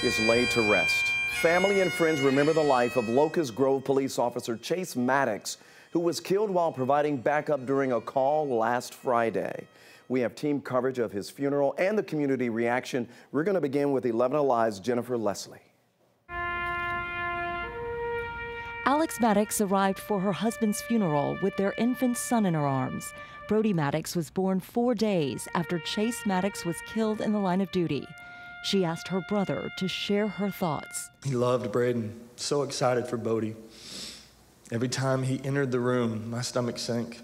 is laid to rest. Family and friends remember the life of Locust Grove police officer Chase Maddox, who was killed while providing backup during a call last Friday. We have team coverage of his funeral and the community reaction. We're going to begin with 11 Alive's Jennifer Leslie. Alex Maddox arrived for her husband's funeral with their infant son in her arms. Brody Maddox was born 4 days after Chase Maddox was killed in the line of duty. She asked her brother to share her thoughts. He loved Braden, so excited for Bodie. Every time he entered the room, my stomach sank.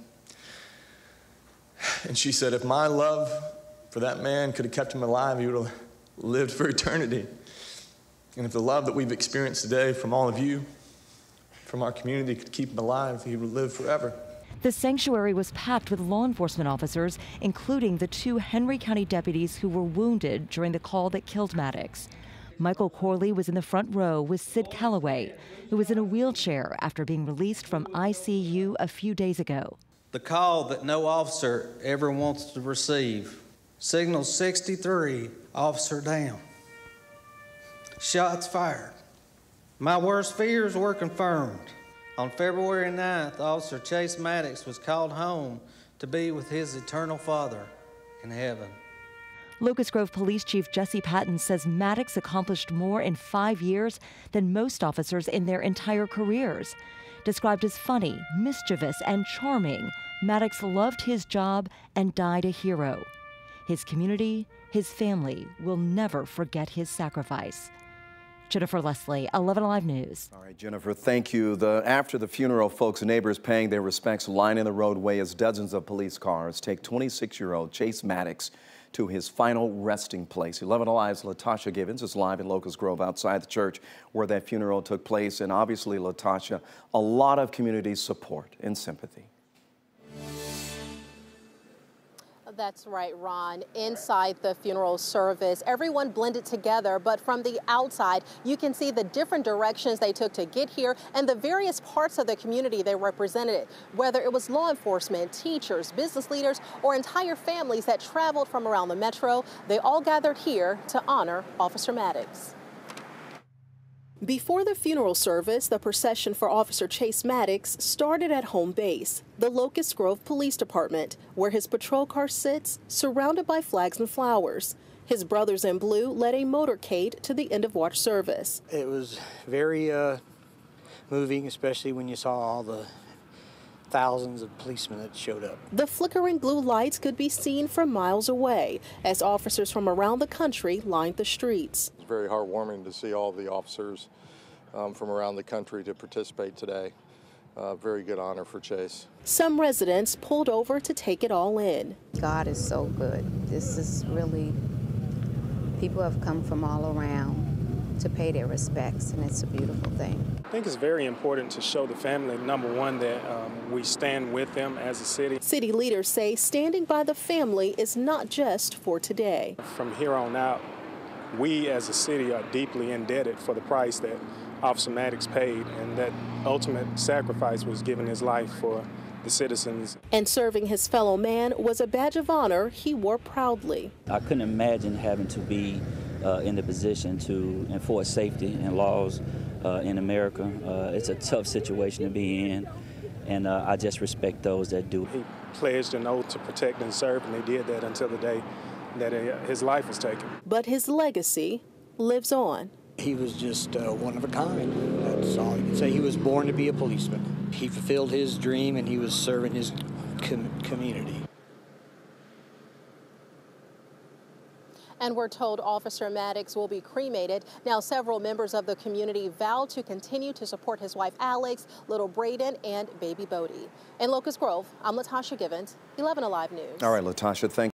And she said, if my love for that man could have kept him alive, he would have lived for eternity. And if the love that we've experienced today from all of you, from our community, could keep him alive, he would live forever. The sanctuary was packed with law enforcement officers, including the 2 Henry County deputies who were wounded during the call that killed Maddox. Michael Corley was in the front row with Sid Calloway, who was in a wheelchair after being released from ICU a few days ago. The call that no officer ever wants to receive. Signal 63, officer down. Shots fired. My worst fears were confirmed. On February 9th, Officer Chase Maddox was called home to be with his eternal father in heaven. Locust Grove Police Chief Jesse Patton says Maddox accomplished more in 5 years than most officers in their entire careers. Described as funny, mischievous, and charming, Maddox loved his job and died a hero. His community, his family will never forget his sacrifice. Jennifer Leslie, 11 Alive News. All right, Jennifer, thank you. After the funeral, folks and neighbors paying their respects line in the roadway as dozens of police cars take 26-year-old Chase Maddox to his final resting place. 11 Alive's Latasha Gibbons is live in Locust Grove outside the church where that funeral took place. And obviously, Latasha, a lot of community support and sympathy. That's right, Ron. Inside the funeral service, everyone blended together, but from the outside, you can see the different directions they took to get here and the various parts of the community they represented, whether it was law enforcement, teachers, business leaders, or entire families that traveled from around the metro. They all gathered here to honor Officer Maddox. Before the funeral service, the procession for Officer Chase Maddox started at home base, the Locust Grove Police Department, where his patrol car sits, surrounded by flags and flowers. His brothers in blue led a motorcade to the end-of-watch service. It was very moving, especially when you saw all the thousands of policemen that showed up. The flickering blue lights could be seen from miles away as officers from around the country lined the streets. It's very heartwarming to see all the officers from around the country to participate today. Very good honor for Chase. Some residents pulled over to take it all in. God is so good. This is really, people have come from all around to pay their respects, and it's a beautiful thing. I think it's very important to show the family, number one, that we stand with them as a city. City leaders say standing by the family is not just for today. From here on out, we as a city are deeply indebted for the price that Officer Maddox paid, and that ultimate sacrifice was giving his life for the citizens. And serving his fellow man was a badge of honor he wore proudly. I couldn't imagine having to be in the position to enforce safety and laws in America. It's a tough situation to be in, and I just respect those that do. He pledged an oath to protect and serve, and they did that until the day that his life was taken. But his legacy lives on. He was just one of a kind. That's all you can say. He was born to be a policeman. He fulfilled his dream, and he was serving his community. And we're told Officer Maddox will be cremated. Now, several members of the community vowed to continue to support his wife, Alex, little Braden, and baby Bodie. In Locust Grove, I'm Latasha Gibbons, 11 Alive News. All right, Latasha, thank you.